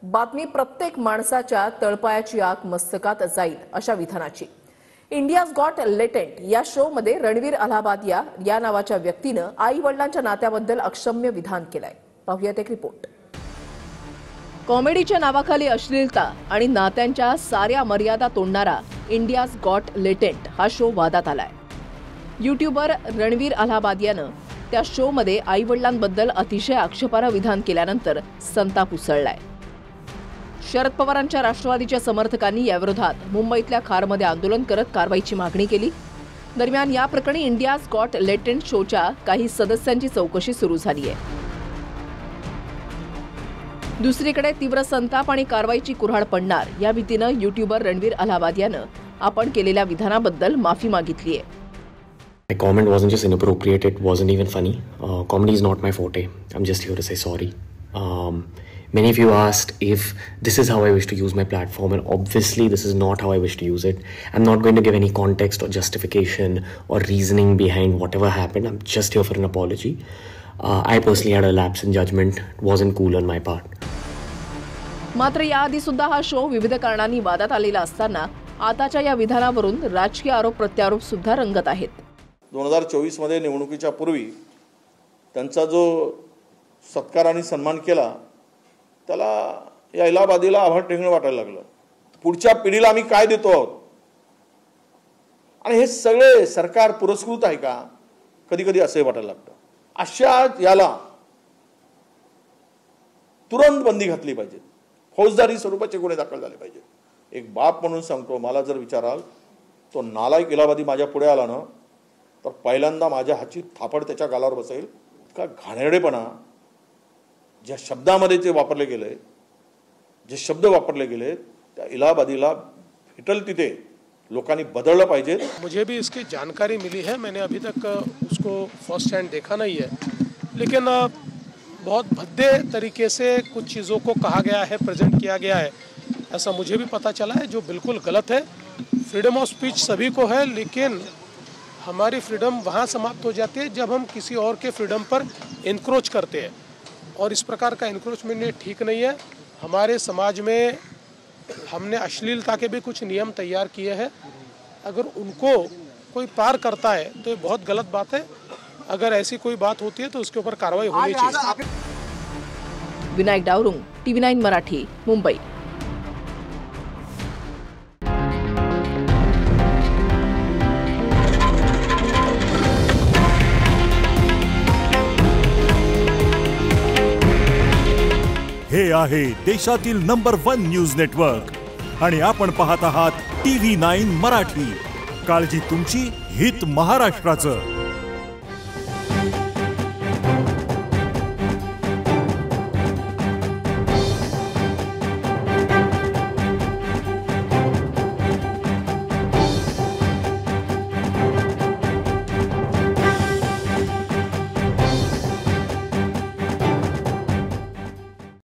बातमी प्रत्येक माणसाच्या तळपायाची आग मस्तकात जाईल अशा विधानाची। इंडियाज गॉट लेटेंट या शो मध्ये रणवीर अलाहाबादिया या नावाच्या व्यक्तीनं आई वडिलांच्या नात्याबद्दल अक्षम्य विधान केलंय। पाहूयात एक रिपोर्ट। कॉमेडीच्या नावाखाली अश्लीलता आणि नात्यांच्या साऱ्या मर्यादा तोडणारा इंडियाज गॉट लेटेंट हा शो वादात आलाय। यूट्यूबर रणवीर अलाहाबादियानं त्या शो मध्ये आई वडिलांबद्दल अतिशय आक्षेपार्ह विधान केल्यानंतर संताप उसळलाय। शरद पवारांच्या राष्ट्रवादीच्या समर्थकांनी याविरोधात मुंबईतल्या खारमध्ये आंदोलन करत कारवाईची मागणी केली। दरम्यान या प्रकरणी इंडियाज गॉट लेटेंट शोच्या काही सदस्यांची चौकशी सुरू झाली आहे। दुसरीकडे तीव्र संताप आणि कारवाईची कुऱ्हाड पडणार या भीतीनं यूट्यूबर रणवीर अलाहाबादियानं आपण केलेल्या विधानाबद्दल माफी मागितली आहे। My comment wasn't just inappropriate, it wasn't even funny. Comedy is not my forte. I'm just here to say sorry. Many of you asked if this is how I wish to use my platform, and obviously this is not how I wish to use it. I'm not going to give any context or justification or reasoning behind whatever happened. I'm just here for an apology. I personally had a lapse in judgment. It wasn't cool on my part. मात्र याआधी सुद्धा हा show विविध कारणांनी वादात आलेला असताना आताच्या या विधानावरून राजकीय आरोप प्रत्यारोप सुद्धा रंगत आहेत। 2024 मध्ये निवडणुकीच्या पूर्वी त्यांचा जो सत्कार आणि सन्मान केला त्याला या इलाहाबादीला आभार टेंगणं वाटायला लागलं। पुढच्या पिढीला आम्ही काय देतो आहोत आणि हे सगळे सरकार पुरस्कृत आहे का, कधी कधी असे वाटायला लागतं। अशा याला तुरंत बंदी घातली पाहिजे, फौजदारी स्वरूपाचे गुन्हे दाखल झाले पाहिजे। एक बाप म्हणून सांगतो, मला जर विचाराल तो नालायक इलाहाबादी माझ्या पुढे आला ना तर पहिल्यांदा माझ्या हातची थापड त्याच्या गालावर बसेल। का घाणेरडेपणा ज्या शब्दामध्ये ते वापरले गेले, जे शब्द वापरले गेले त्या इलाहाबादीला फिटल तिथे लोकांनी बदललं पाहिजे। मुझे भी इसकी जानकारी मिली है, मैंने अभी तक उसको फर्स्ट हैंड देखा नहीं है, लेकिन बहुत भद्दे तरीके से कुछ चीज़ों को कहा गया है, प्रेजेंट किया गया है, ऐसा मुझे भी पता चला है, जो बिल्कुल गलत है। फ्रीडम ऑफ स्पीच सभी को है, लेकिन हमारी फ्रीडम वहाँ समाप्त हो जाती है जब हम किसी और के फ्रीडम पर इनक्रोच करते हैं, और इस प्रकार का इनक्रोचमेंट ठीक नहीं है। हमारे समाज में हमने अश्लीलता के भी कुछ नियम तैयार किए हैं, अगर उनको कोई पार करता है तो ये बहुत गलत बात है। अगर ऐसी कोई बात होती है तो उसके ऊपर कार्रवाई होनी चाहिए। विनायक डावरुंग, TV9 मराठी, मुंबई। हे आहे देशातील नंबर 1 न्यूज नेटवर्क आणि आपण पाहत आहात TV9 मराठी। काळजी तुमची, हित महाराष्ट्राचं।